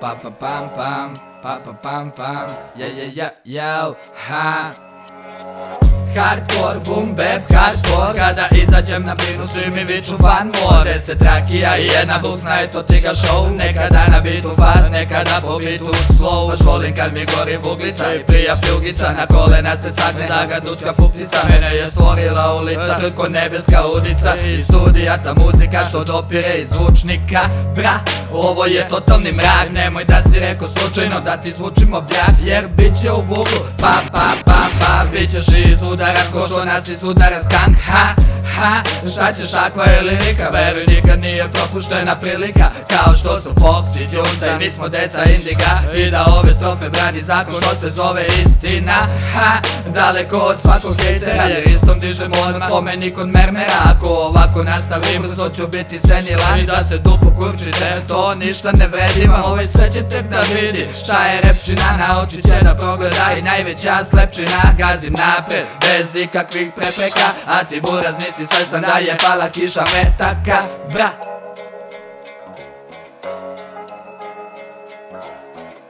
pa pa pam pam, pa pa pam pam, yo, ha. Hardcore, boom bap, hardcore. Kada izađem na binu svi mi viču van more. 10 rakija i jedna buksna, eto ti ga show. Nekada na bitu fast, nekada po bitu slow. Baš volim kad mi gori buglica i prija pljugica. Na kolena se sagne da ga dučka fukcica. Mene je stvorila ulica, ko nebeska udica. Iz studija ta muzika što dopire iz zvučnika. Bra, ovo je totalni mrak. Nemoj da si rekao slučajno da ti zvučimo bljak. Jer bit će u bugu, pa pa pa pa. Bit ćeš iz udara ko što nas iz udara skank. Ha, ha, šta ćeš akva je lirika. Veruj nikad nije propuštena prilika. Kao što su Fox i Junta i mi smo deca Indiga. I da ove strofe brani zakon što se zove istina. Ha, daleko od svakog hejtera. Jer istom dižemo odmah spomenik od mermera. Ako ovako nastavim brzo ću biti senilan. I da se dupo kurčite, to ništa ne vredi. Imam ovaj sve će tek da vidi šta je repčina. Na oči će da progleda i najveća slepčina. Gazim napred bez ikakvih prepreka, a ti buraz nisi svestan da je pala kiša metaka. Bra.